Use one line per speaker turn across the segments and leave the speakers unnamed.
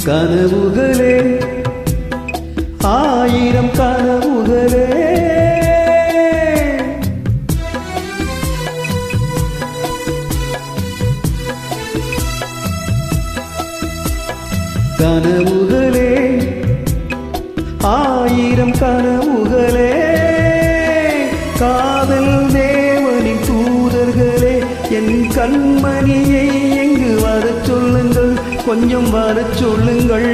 கனவுகளே ஆயிரம் கனவுகளே கனவுகளே ஆயிரம் கனவுகளே காதல் தேவனின் தூதர்களே என் கண்மணியை எங்கு வரச் சொல்லுங்கள் கொஞ்சம் வரச் சொல்லுங்கள்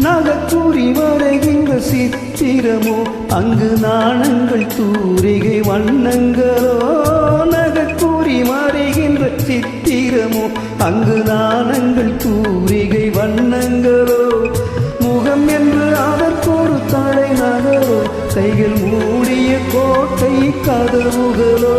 நகக்கூறி வரைகின்ற சித்திரமோ அங்கு நாணங்கள் தூரிகை வண்ணங்களோ நகக்கூறி மறைகின்ற சித்திரமோ அங்கு நாணங்கள் தூரிகை வண்ணங்களோ முகம் என்று அதற்கொரு தடை நகரோ கைகள் மூடிய கோட்டை கதவுகளோ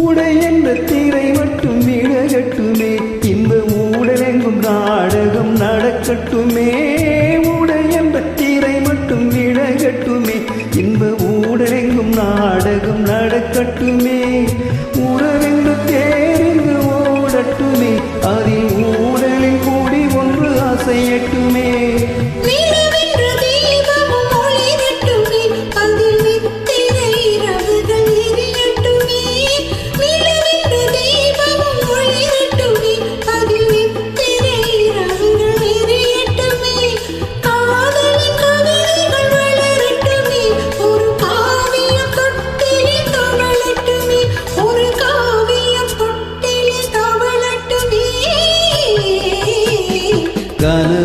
உடை என்ற தீரை மட்டும் விலகட்டுமே இந்த ஊடலெங்கும் நாடகம் நடக்கட்டுமே உடை என்ற தீரை மட்டும் விலகட்டுமே இந்த ஊடலெங்கும் நாடகம் நடக்கட்டுமே உறவென்று தேர்ந்து ஓடட்டுமே அதில் ஊடலில் கூடி ஒன்று அசையட்டுமே gonna